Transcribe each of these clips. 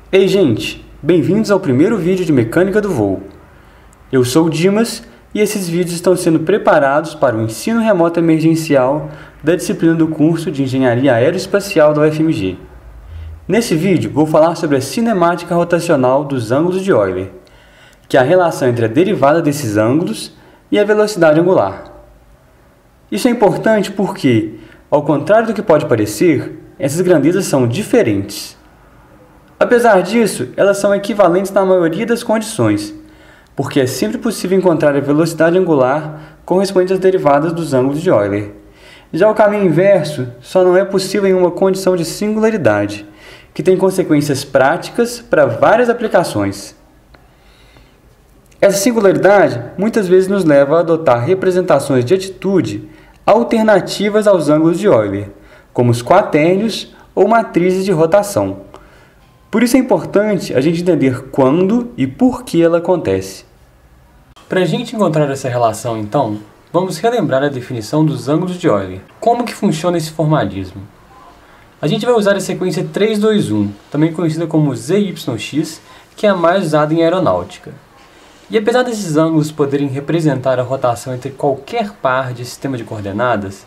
Ei gente, bem-vindos ao primeiro vídeo de mecânica do voo. Eu sou o Dimas e esses vídeos estão sendo preparados para o ensino remoto emergencial da disciplina do curso de Engenharia Aeroespacial da UFMG. Nesse vídeo vou falar sobre a cinemática rotacional dos ângulos de Euler, que é a relação entre a derivada desses ângulos e a velocidade angular. Isso é importante porque, ao contrário do que pode parecer, essas grandezas são diferentes. Apesar disso, elas são equivalentes na maioria das condições, porque é sempre possível encontrar a velocidade angular correspondente às derivadas dos ângulos de Euler. Já o caminho inverso só não é possível em uma condição de singularidade, que tem consequências práticas para várias aplicações. Essa singularidade muitas vezes nos leva a adotar representações de atitude alternativas aos ângulos de Euler, como os quaternions ou matrizes de rotação. Por isso é importante a gente entender quando e por que ela acontece. Para a gente encontrar essa relação, então, vamos relembrar a definição dos ângulos de Euler. Como que funciona esse formalismo? A gente vai usar a sequência 3-2-1, também conhecida como ZYX, que é a mais usada em aeronáutica. E apesar desses ângulos poderem representar a rotação entre qualquer par de sistema de coordenadas,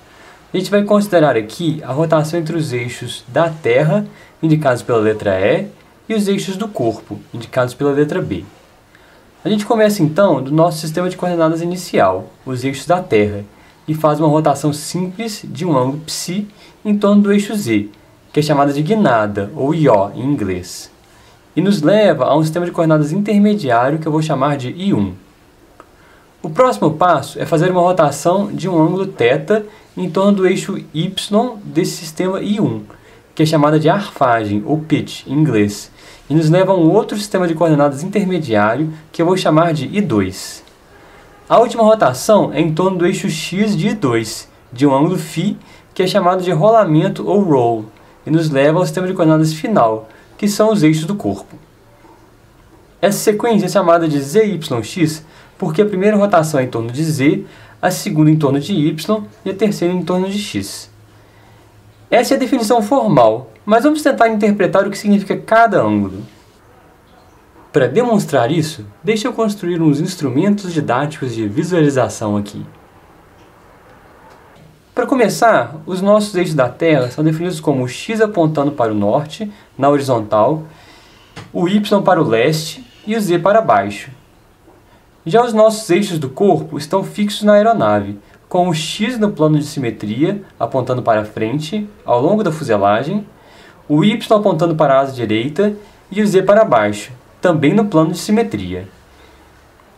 a gente vai considerar aqui a rotação entre os eixos da Terra, indicados pela letra E, e os eixos do corpo, indicados pela letra B. A gente começa então do nosso sistema de coordenadas inicial, os eixos da Terra, e faz uma rotação simples de um ângulo ψ em torno do eixo Z, que é chamada de guinada, ou ió em inglês, e nos leva a um sistema de coordenadas intermediário que eu vou chamar de I1. O próximo passo é fazer uma rotação de um ângulo θ em torno do eixo Y desse sistema I1, que é chamada de arfagem, ou pitch, em inglês, e nos leva a um outro sistema de coordenadas intermediário, que eu vou chamar de I2. A última rotação é em torno do eixo X de I2, de um ângulo φ, que é chamado de rolamento ou roll, e nos leva ao sistema de coordenadas final, que são os eixos do corpo. Essa sequência é chamada de ZYX porque a primeira rotação é em torno de Z, a segunda em torno de Y e a terceira em torno de X. Essa é a definição formal, mas vamos tentar interpretar o que significa cada ângulo. Para demonstrar isso, deixe eu construir uns instrumentos didáticos de visualização aqui. Para começar, os nossos eixos da Terra são definidos como o X apontando para o norte, na horizontal, o Y para o leste e o Z para baixo. Já os nossos eixos do corpo estão fixos na aeronave, com o X no plano de simetria, apontando para frente, ao longo da fuselagem, o Y apontando para a asa direita e o Z para baixo, também no plano de simetria.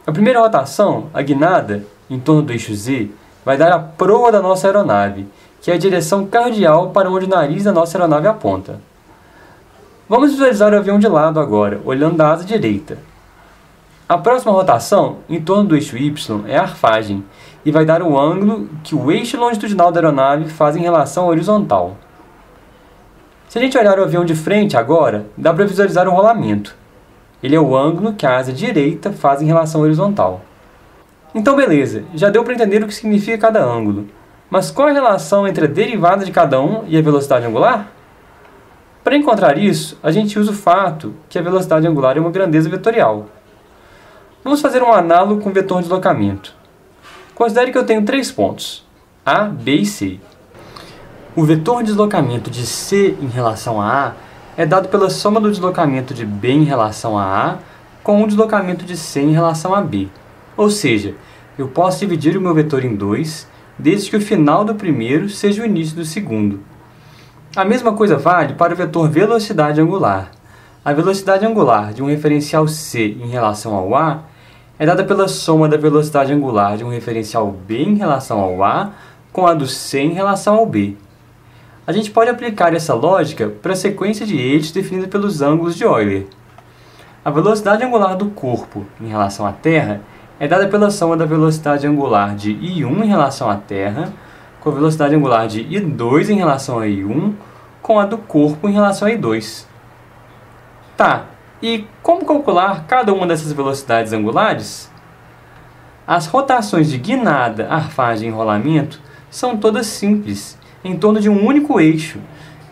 A primeira rotação, a guinada, em torno do eixo Z, vai dar a proa da nossa aeronave, que é a direção cardial para onde o nariz da nossa aeronave aponta. Vamos visualizar o avião de lado agora, olhando da asa direita. A próxima rotação, em torno do eixo Y, é a arfagem, e vai dar o ângulo que o eixo longitudinal da aeronave faz em relação à horizontal. Se a gente olhar o avião de frente agora, dá para visualizar o rolamento. Ele é o ângulo que a asa direita faz em relação à horizontal. Então beleza, já deu para entender o que significa cada ângulo. Mas qual a relação entre a derivada de cada um e a velocidade angular? Para encontrar isso, a gente usa o fato que a velocidade angular é uma grandeza vetorial. Vamos fazer um análogo com o vetor de deslocamento. Considere que eu tenho três pontos, A, B e C. O vetor de deslocamento de C em relação a A é dado pela soma do deslocamento de B em relação a A com o deslocamento de C em relação a B. Ou seja, eu posso dividir o meu vetor em dois, desde que o final do primeiro seja o início do segundo. A mesma coisa vale para o vetor velocidade angular. A velocidade angular de um referencial C em relação ao A é dada pela soma da velocidade angular de um referencial B em relação ao A com a do C em relação ao B. A gente pode aplicar essa lógica para a sequência de eixos definida pelos ângulos de Euler. A velocidade angular do corpo em relação à Terra é dada pela soma da velocidade angular de I1 em relação à Terra com a velocidade angular de I2 em relação a I1 com a do corpo em relação a I2. Tá, e como calcular cada uma dessas velocidades angulares? As rotações de guinada, arfagem e rolamento são todas simples, em torno de um único eixo,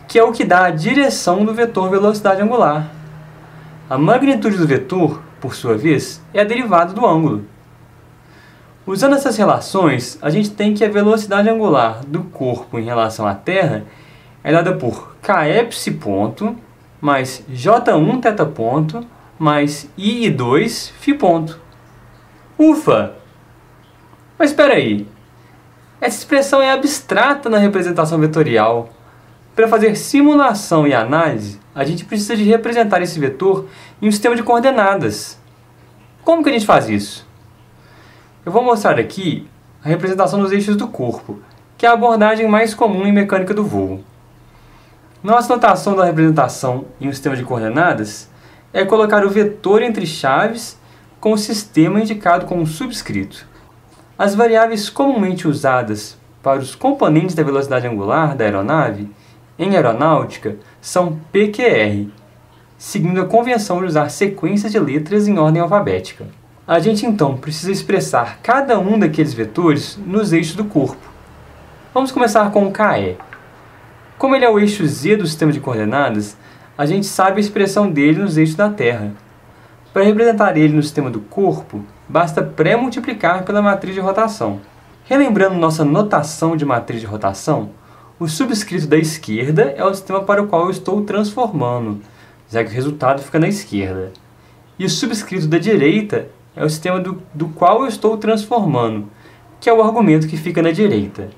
que é o que dá a direção do vetor velocidade angular. A magnitude do vetor, por sua vez, é a derivada do ângulo. Usando essas relações, a gente tem que a velocidade angular do corpo em relação à Terra é dada por kepsi ponto mais j1 θ ponto mais i2 φ ponto. Ufa! Mas espera aí, essa expressão é abstrata na representação vetorial. Para fazer simulação e análise, a gente precisa de representar esse vetor em um sistema de coordenadas. Como que a gente faz isso? Eu vou mostrar aqui a representação dos eixos do corpo, que é a abordagem mais comum em mecânica do voo. Nossa notação da representação em um sistema de coordenadas é colocar o vetor entre chaves com o sistema indicado com um subscrito. As variáveis comumente usadas para os componentes da velocidade angular da aeronave em aeronáutica são PQR, seguindo a convenção de usar sequências de letras em ordem alfabética. A gente então precisa expressar cada um daqueles vetores nos eixos do corpo. Vamos começar com o KE. Como ele é o eixo Z do sistema de coordenadas, a gente sabe a expressão dele nos eixos da Terra. Para representar ele no sistema do corpo, basta pré-multiplicar pela matriz de rotação. Relembrando nossa notação de matriz de rotação, o subscrito da esquerda é o sistema para o qual eu estou transformando, já que o resultado fica na esquerda. E o subscrito da direita é o sistema do qual eu estou transformando, que é o argumento que fica na direita.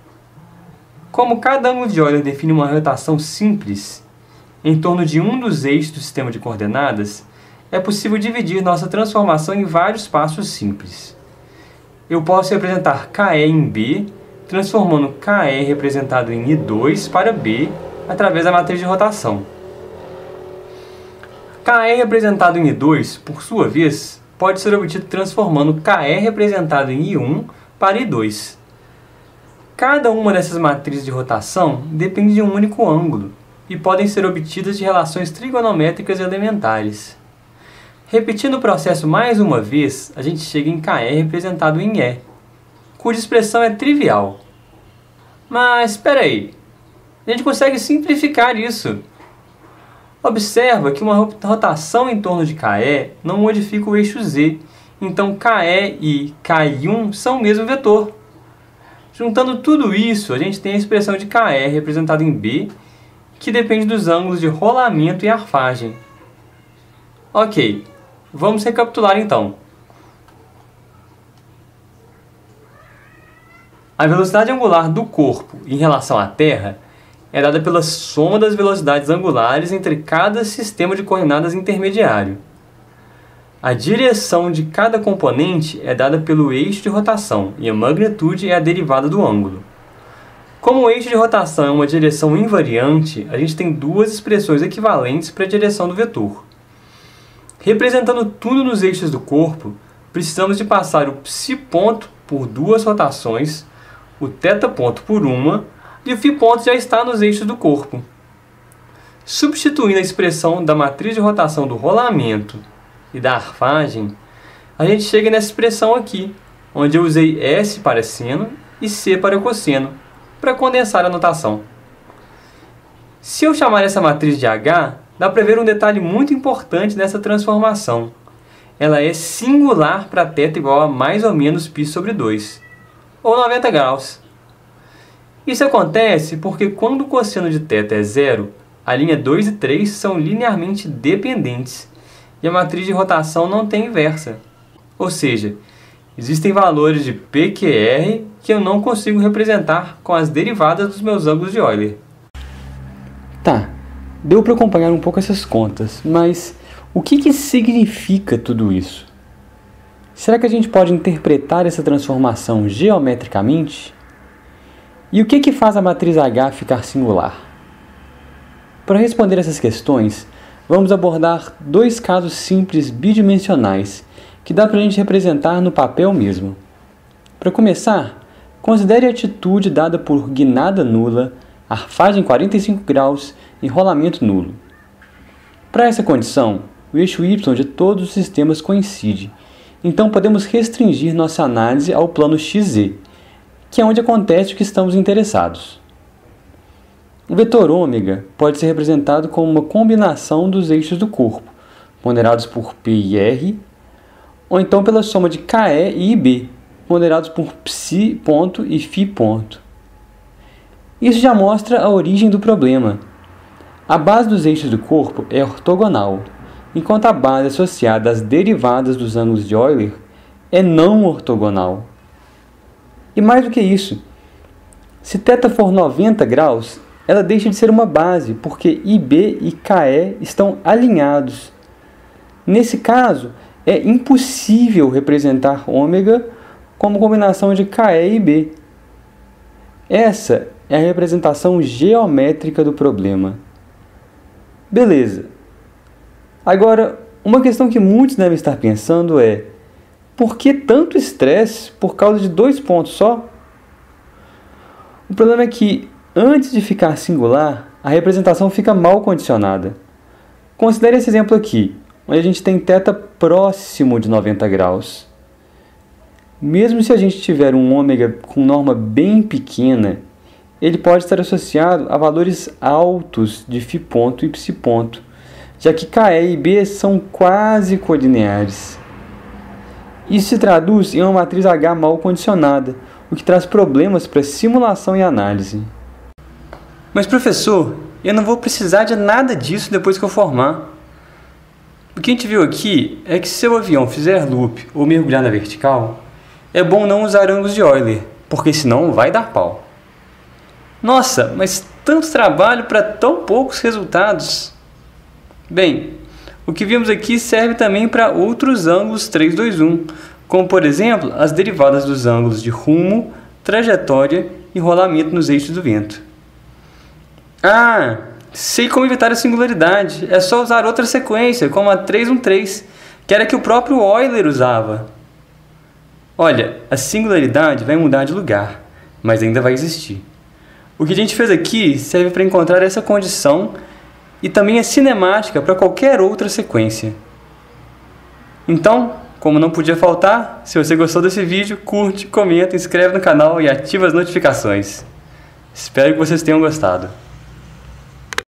Como cada ângulo de Euler define uma rotação simples em torno de um dos eixos do sistema de coordenadas, é possível dividir nossa transformação em vários passos simples. Eu posso representar KE em B, transformando KE representado em I2 para B através da matriz de rotação. KE representado em I2, por sua vez, pode ser obtido transformando KE representado em I1 para I2. Cada uma dessas matrizes de rotação depende de um único ângulo e podem ser obtidas de relações trigonométricas elementares. Repetindo o processo mais uma vez, a gente chega em KE representado em E, cuja expressão é trivial. Mas espera aí, a gente consegue simplificar isso. Observa que uma rotação em torno de KE não modifica o eixo Z, então KE e KI1 são o mesmo vetor. Juntando tudo isso, a gente tem a expressão de KE representada em B, que depende dos ângulos de rolamento e arfagem. Ok, vamos recapitular então. A velocidade angular do corpo em relação à Terra é dada pela soma das velocidades angulares entre cada sistema de coordenadas intermediário. A direção de cada componente é dada pelo eixo de rotação e a magnitude é a derivada do ângulo. Como o eixo de rotação é uma direção invariante, a gente tem duas expressões equivalentes para a direção do vetor. Representando tudo nos eixos do corpo, precisamos de passar o psi ponto por duas rotações, o θ ponto por uma, e o φ ponto já está nos eixos do corpo. Substituindo a expressão da matriz de rotação do rolamento e da arfagem, a gente chega nessa expressão aqui, onde eu usei S para seno e C para cosseno, para condensar a notação. Se eu chamar essa matriz de H, dá para ver um detalhe muito importante nessa transformação. Ela é singular para θ igual a mais ou menos π sobre 2, ou 90 graus. Isso acontece porque quando o cosseno de θ é zero, a linha 2 e 3 são linearmente dependentes, e a matriz de rotação não tem inversa. Ou seja, existem valores de PQR que eu não consigo representar com as derivadas dos meus ângulos de Euler. Tá, deu para acompanhar um pouco essas contas, mas o que significa tudo isso? Será que a gente pode interpretar essa transformação geometricamente? E o que faz a matriz H ficar singular? Para responder essas questões, vamos abordar dois casos simples bidimensionais que dá para a gente representar no papel mesmo. Para começar, considere a atitude dada por guinada nula, arfagem 45 graus e rolamento nulo. Para essa condição, o eixo Y de todos os sistemas coincide, então podemos restringir nossa análise ao plano XZ, que é onde acontece o que estamos interessados. O vetor ômega pode ser representado como uma combinação dos eixos do corpo, ponderados por P e R, ou então pela soma de KE e IB, ponderados por psi ponto e φ ponto. Isso já mostra a origem do problema. A base dos eixos do corpo é ortogonal, enquanto a base associada às derivadas dos ângulos de Euler é não ortogonal. E mais do que isso, se θ for 90 graus, ela deixa de ser uma base, porque IB e KE estão alinhados. Nesse caso, é impossível representar ômega como combinação de KE e IB. Essa é a representação geométrica do problema. Beleza. Agora, uma questão que muitos devem estar pensando é: por que tanto estresse por causa de 2 pontos só? O problema é que, antes de ficar singular, a representação fica mal condicionada. Considere esse exemplo aqui, onde a gente tem θ próximo de 90 graus. Mesmo se a gente tiver um ômega com norma bem pequena, ele pode estar associado a valores altos de φ ponto e psi ponto, já que KE e IB são quase colineares. Isso se traduz em uma matriz H mal condicionada, o que traz problemas para simulação e análise. Mas professor, eu não vou precisar de nada disso depois que eu formar. O que a gente viu aqui é que se seu avião fizer loop ou mergulhar na vertical, é bom não usar ângulos de Euler, porque senão vai dar pau. Nossa, mas tanto trabalho para tão poucos resultados. Bem, o que vimos aqui serve também para outros ângulos 3, 2, 1, como por exemplo as derivadas dos ângulos de rumo, trajetória e rolamento nos eixos do vento. Ah, sei como evitar a singularidade, é só usar outra sequência, como a 313, que era a que o próprio Euler usava. Olha, a singularidade vai mudar de lugar, mas ainda vai existir. O que a gente fez aqui serve para encontrar essa condição e também é cinemática para qualquer outra sequência. Então, como não podia faltar, se você gostou desse vídeo, curte, comenta, inscreve no canal e ativa as notificações. Espero que vocês tenham gostado.